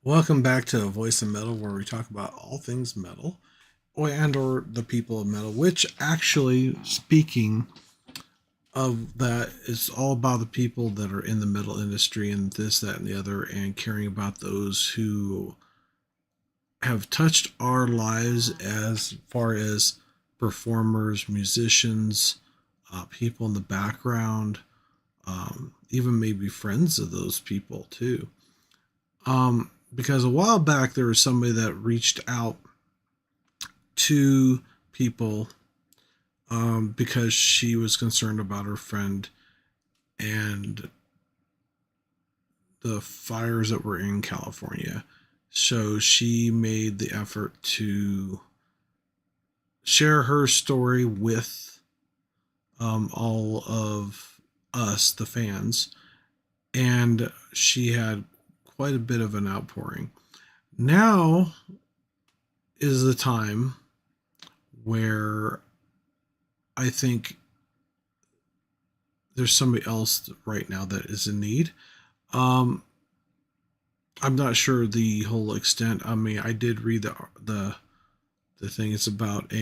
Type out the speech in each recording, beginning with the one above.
Welcome back to Voice of Metal, where we talk about all things metal, or the people of metal. Which actually, speaking of that, is all about the people that are in the metal industry and this, that, and the other, and caring about those who have touched our lives as far as performers, musicians, people in the background, even maybe friends of those people too. Because a while back there was somebody that reached out to people because she was concerned about her friend and the fires that were in California. So she made the effort to share her story with all of us, the fans, and she had quite a bit of an outpouring. Now is the time where I think there's somebody else right now that is in need. Um, I'm not sure the whole extent. I mean, I did read the thing. It's about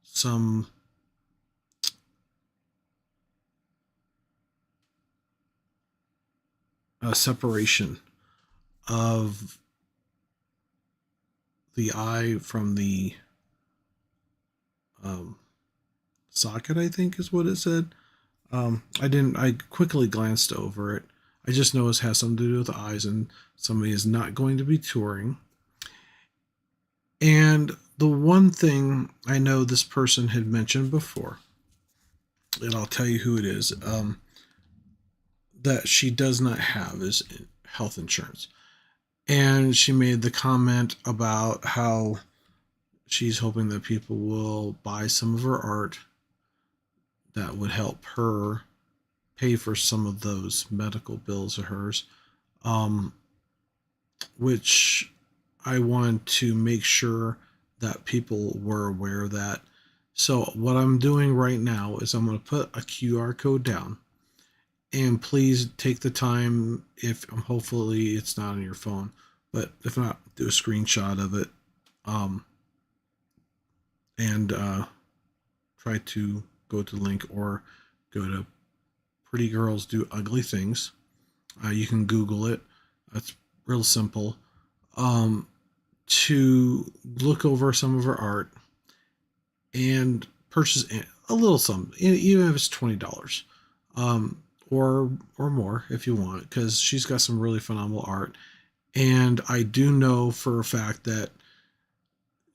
some separation of the eye from the um, socket. I think is what it said. I didn't. I quickly glanced over it. I just know it has something to do with the eyes, and somebody is not going to be touring. And the one thing I know this person had mentioned before, and I'll tell you who it is, that she does not have is health insurance. And she made the comment about how she's hoping that people will buy some of her art that would help her pay for some of those medical bills of hers, um, which I want to make sure that people were aware of that. So, what I'm doing right now is I'm going to put a QR code down. And please take the time, if hopefully it's not on your phone, but if not, do a screenshot of it, um, and try to go to the link or go to Pretty Girls Do Ugly Things. You can Google it. It's real simple. Um, to look over some of her art and purchase a little sum, even if it's $20, or more if you want, because she's got some really phenomenal art. And I do know for a fact that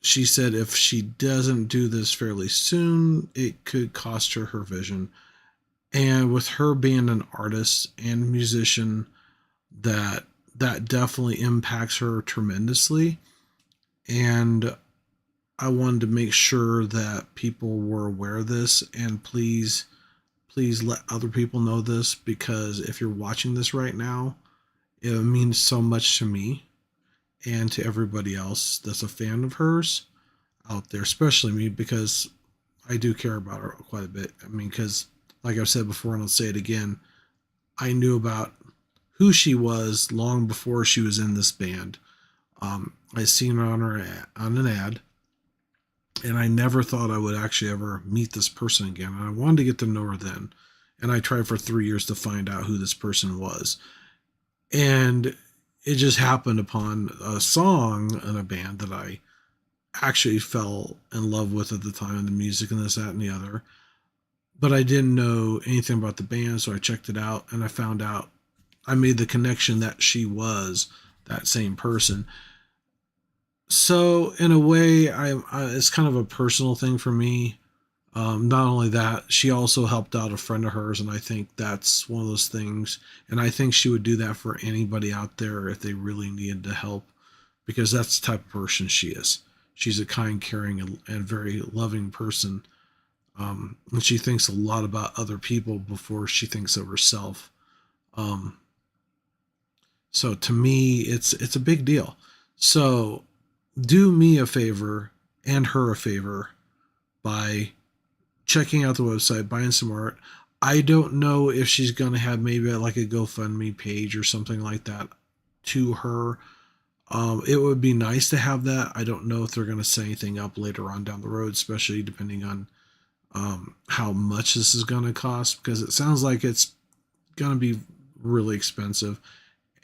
she said if she doesn't do this fairly soon, it could cost her her vision. And with her being an artist and musician, that that definitely impacts her tremendously. And I wanted to make sure that people were aware of this, and please let other people know this, because if you're watching this right now, it means so much to me and to everybody else that's a fan of hers out there, especially me, because I do care about her quite a bit. I mean, because like I've said before, and I'll say it again, I knew about who she was long before she was in this band. I seen her on an ad, and I never thought I would actually ever meet this person again. And I wanted to get to know her then, and I tried for 3 years to find out who this person was. And it just happened upon a song in a band that I actually fell in love with at the time, and the music and this, that, and the other. But I didn't know anything about the band, so I checked it out and I found out, I made the connection that she was that same person. So in a way, it's kind of a personal thing for me. Not only that, she also helped out a friend of hers, and I think that's one of those things. And I think she would do that for anybody out there if they really needed the help, because that's the type of person she is. She's a kind, caring, and very loving person, and she thinks a lot about other people before she thinks of herself. Um, so to me, it's a big deal. So do me a favor and her a favor by checking out the website, buying some art. I don't know if she's gonna have maybe like a GoFundMe page or something like that to her. It would be nice to have that. I don't know if they're going to set anything up later on down the road, especially depending on how much this is going to cost, because it sounds like it's going to be really expensive.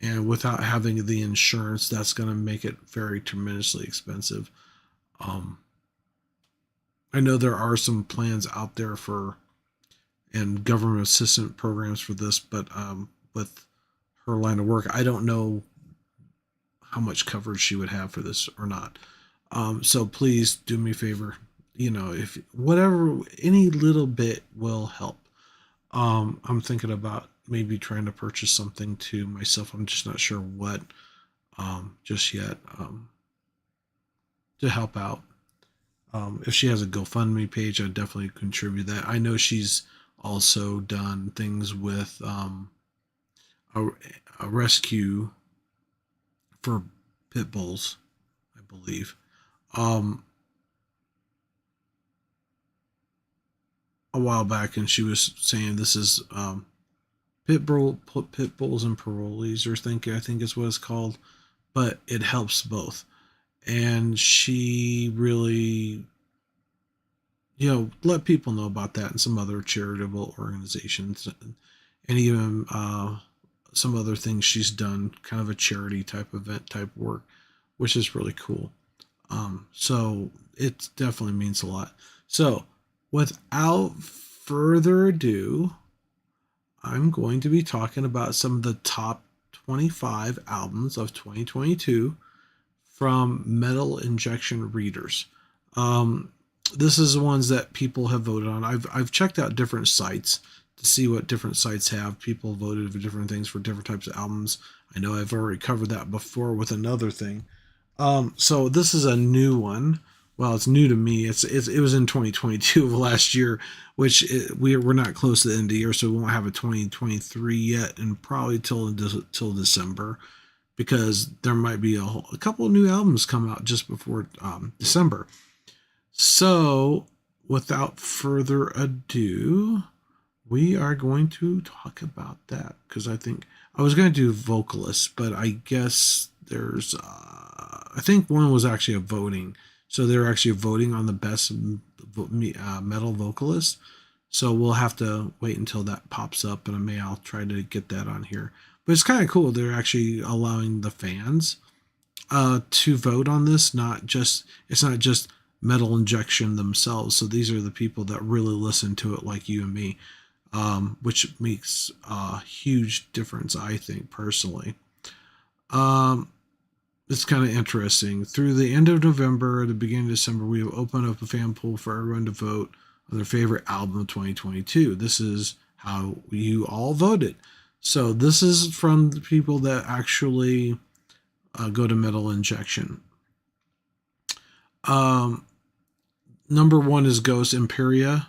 And without having the insurance, that's going to make it very tremendously expensive. Um, I know there are some plans out there for and government assistance programs for this, but with her line of work, I don't know how much coverage she would have for this or not. So please do me a favor. If whatever, any little bit will help. I'm thinking about maybe trying to purchase something to myself. I'm just not sure what just yet to help out. If she has a GoFundMe page, I'd definitely contribute that. I know she's also done things with a, a rescue for pit bulls, I believe. Um, a while back, and she was saying this is pit bulls and parolees, or I think is what it's called, but it helps both. And she really, let people know about that and some other charitable organizations, and even some other things she's done, kind of a charity type event type work, which is really cool. So it definitely means a lot. So without further ado, I'm going to be talking about some of the top 25 albums of 2022 from Metal Injection readers. This is the ones that people have voted on. I've checked out different sites to see what different sites have. People voted for different things for different types of albums. I know I've already covered that before with another thing. So this is a new one. Well, it's new to me. It was in 2022 of last year, which we're not close to the end of the year, so we won't have a 2023 yet, and probably till December, because there might be a couple of new albums come out just before December. So, without further ado, we are going to talk about that, because I think I was going to do vocalists, but I guess there's I think one was actually a voting, so they're actually voting on the best metal vocalist. So we'll have to wait until that pops up, and I'll try to get that on here. But it's kind of cool. They're actually allowing the fans to vote on this. It's not just Metal Injection themselves. So these are the people that really listen to it, like you and me, which makes a huge difference, I think, personally. It's kind of interesting. Through the end of November, the beginning of December, we have opened up a fan pool for everyone to vote on their favorite album of 2022. This is how you all voted. So this is from the people that actually go to Metal Injection. Number one is Ghost Impera.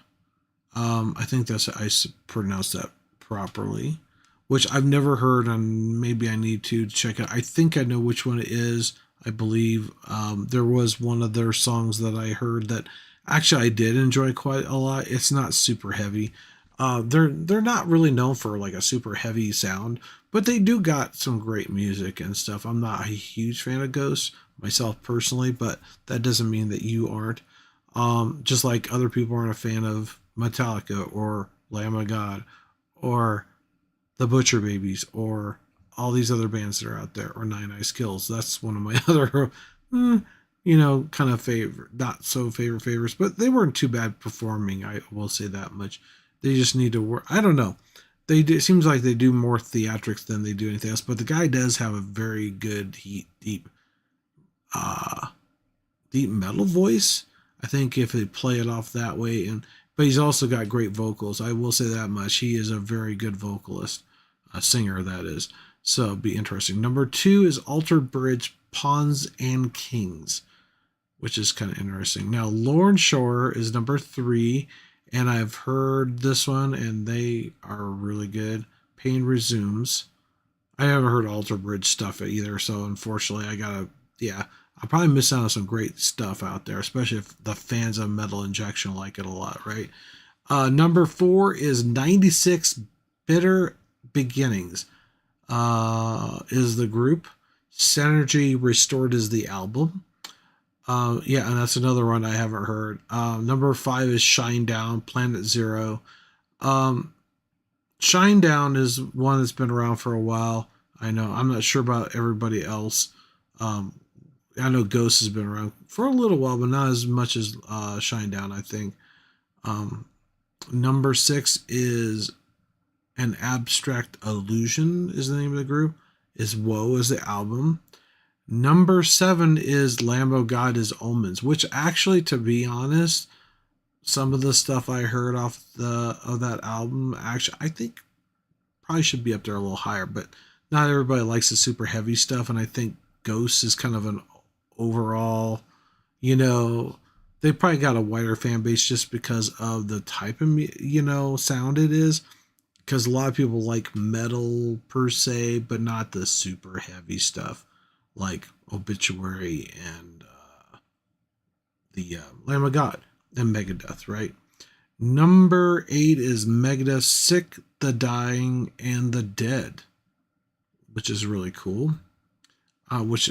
I think I pronounced that properly, which I've never heard, and maybe I need to check it. I think I know which one it is. I believe there was one of their songs that I heard that actually I did enjoy quite a lot. It's not super heavy. They're not really known for like a super heavy sound, but they do got some great music and stuff. I'm not a huge fan of Ghost myself personally, but that doesn't mean that you aren't. Just like other people aren't a fan of Metallica or Lamb of God or the Butcher Babies or all these other bands that are out there, or Nine Inch Kills. That's one of my other, kind of favorite, not so favorites, but they weren't too bad performing. I will say that much. They just need to work. I don't know. It seems like they do more theatrics than they do anything else, but the guy does have a very good, deep metal voice. I think if they play it off that way, but he's also got great vocals. I will say that much. He is a very good vocalist, a singer that is. So it'd be interesting. Number 2 is Altered Bridge, Pawns and Kings, which is kind of interesting. Now Lorne Shore is number 3, and I've heard this one, and they are really good. Pain Resumes. I haven't heard Altered Bridge stuff either, so unfortunately I'll probably miss out on some great stuff out there, especially if the fans of Metal Injection like it a lot, right? Number 4 is 96 Bitter Beginnings, is the group. Synergy Restored is the album. Yeah, and that's another one I haven't heard. Number 5 is Shine Down, Planet Zero. Um, Shine Down is one that's been around for a while. I know. I'm not sure about everybody else. Um, I know Ghost has been around for a little while, but not as much as Shine Down, I think. Um, Number 6 is An Abstract Illusion, is the name of the group. Is Woe is the album. Number 7 is Lamb of God is Omens, which actually, to be honest, some of the stuff I heard off of that album, actually, I think probably should be up there a little higher, but not everybody likes the super heavy stuff, and I think Ghost is kind of an overall, you know, they probably got a wider fan base just because of the type of sound it is. Because a lot of people like metal per se, but not the super heavy stuff like Obituary and the Lamb of God and Megadeth, right? Number 8 is Megadeth Sick, the Dying, and the Dead, which is really cool. Which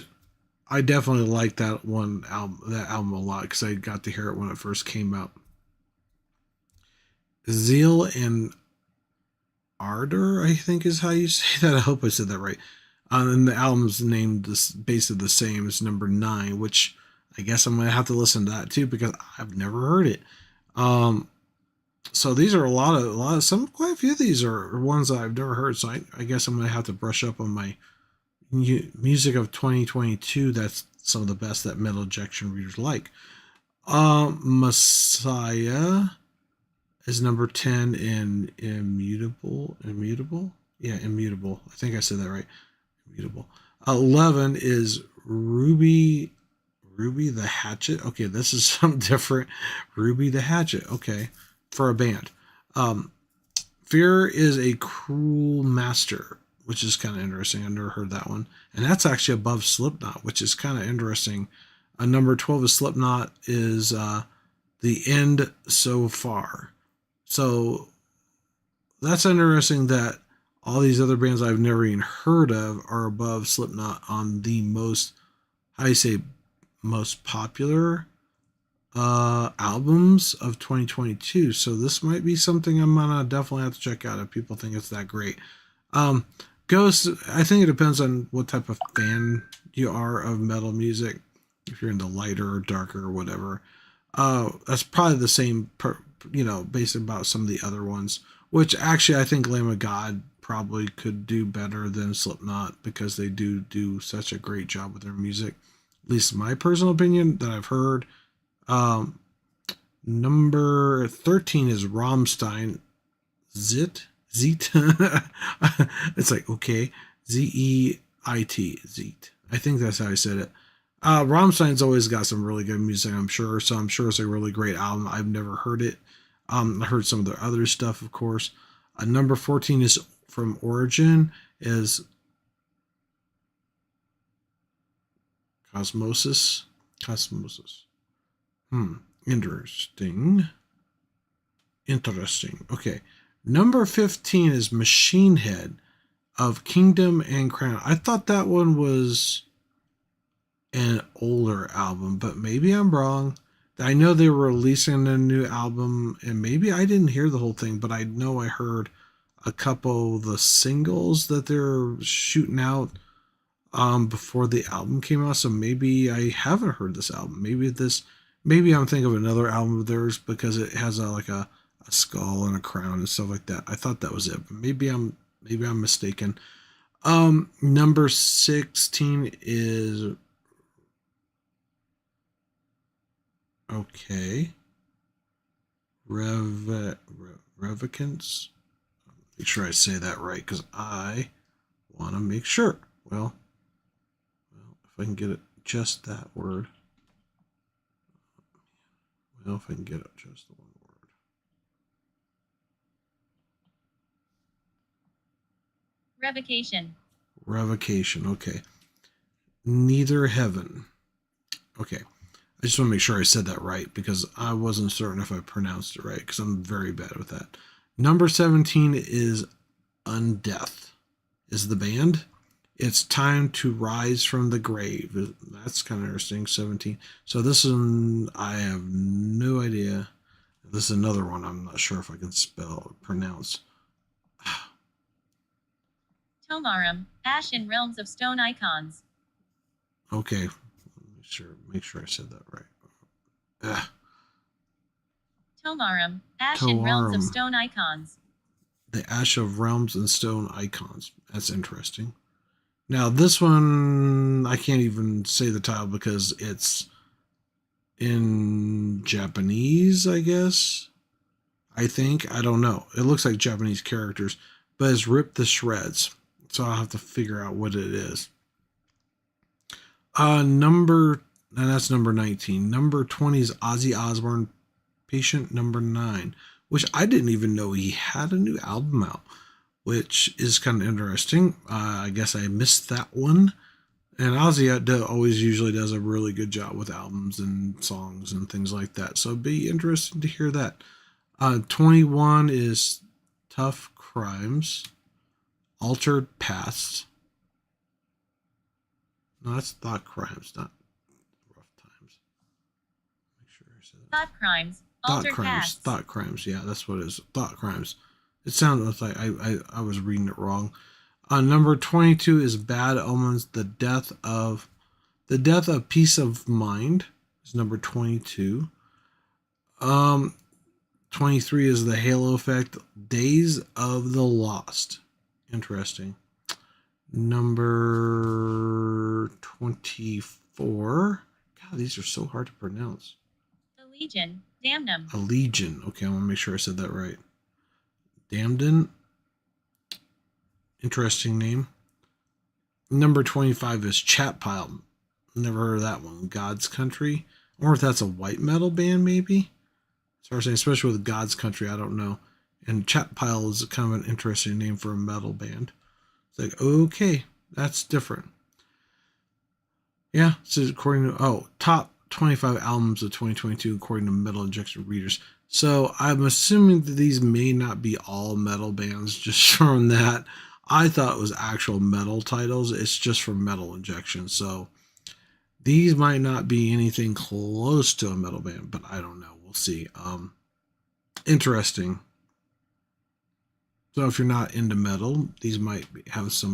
I definitely like that album a lot because I got to hear it when it first came out. Zeal and Ardor, I think is how you say that. I hope I said that right. And the album's named basically the same as number 9, which I guess I'm gonna have to listen to that too because I've never heard it. So these are quite a few of these are ones that I've never heard. So I guess I'm gonna have to brush up on my music of 2022. That's some of the best that metal injection readers like. Messiah is number 10 in Immutable. Yeah, Immutable. I think I said that right. Immutable. 11 is Ruby the Hatchet. Okay, this is something different. Ruby the Hatchet. Okay, for a band. Fear is a Cruel Master, which is kind of interesting. I've never heard that one. And that's actually above Slipknot, which is kind of interesting. Number 12 is Slipknot is The End So Far. So that's interesting that all these other bands I've never even heard of are above Slipknot on the most, how do you say, most popular albums of 2022. So this might be something I'm gonna definitely have to check out if people think it's that great. Ghost, I think it depends on what type of fan you are of metal music. If you're into lighter or darker or whatever, that's probably the same based about some of the other ones, which actually I think Lamb of God probably could do better than Slipknot because they do such a great job with their music, at least my personal opinion that I've heard. Number 13 is Rammstein. Zit. It's like, okay, Zeit. Zit. I think that's how I said it. Rammstein's always got some really good music, I'm sure. So I'm sure it's a really great album. I've never heard it. I heard some of their other stuff, of course. Number 14 is from Origin, is Cosmosis. Interesting. Okay. Number 15 is Machine Head of Kingdom and Crown. I thought that one was an older album, but maybe I'm wrong. I know they were releasing a new album, and maybe I didn't hear the whole thing, but I know I heard a couple of the singles that they're shooting out before the album came out. So maybe I haven't heard this album. Maybe I'm thinking of another album of theirs because it has a skull and a crown and stuff like that. I thought that was it, but maybe I'm mistaken. Number 16 is okay. Revocance. Make sure I say that right because I want to make sure. Well, if I can get it just that word. Well, if I can get it just the one word. Revocation. Okay. Neither Heaven. Okay. I just want to make sure I said that right because I wasn't certain if I pronounced it right because I'm very bad with that. Number 17 is Undeath, is the band. It's Time to Rise from the Grave. That's kind of interesting. 17. So this one, I have no idea. This is another one I'm not sure if I can pronounce. Tomarum, Ash in Realms of Stone Icons. Okay, make sure I said that right. Tomarum, Ash in Realms of Stone Icons. The Ash of Realms and Stone Icons. That's interesting. Now this one, I can't even say the title because it's in Japanese, I guess. I think. I don't know. It looks like Japanese characters, but it's ripped to shreds. So I'll have to figure out what it is. That's number 19. Number 20 is Ozzy Osbourne, Patient Number 9, which I didn't even know he had a new album out, which is kind of interesting. I guess I missed that one. And Ozzy always usually does a really good job with albums and songs and things like that. So it'd be interesting to hear that. 21 is Tough Crimes, Altered Past. No, that's Thought Crimes, not Rough Times. Make sure I said that. Thought Crimes, Altered Past. Thought Crimes, yeah, that's what it is. Thought Crimes. It sounded like I was reading it wrong. Number 22 is Bad Omens, The Death of Peace of Mind is number 22. 23 is The Halo Effect, Days of the Lost. Interesting. Number 24. God, these are so hard to pronounce. Allegion, Damnum. Allegion. Okay, I want to make sure I said that right. Damned. Interesting name. Number 25 is Chat Pile. Never heard of that one. God's Country. I wonder if that's a white metal band, maybe. Especially with God's Country, I don't know. And Chat Pile is kind of an interesting name for a metal band. It's like, okay, that's different. Yeah, so according to top 25 albums of 2022 according to Metal Injection readers. So I'm assuming that these may not be all metal bands just from that. I thought it was actual metal titles. It's just from Metal Injection. So these might not be anything close to a metal band, but I don't know. We'll see. Interesting. So if you're not into metal, these might have some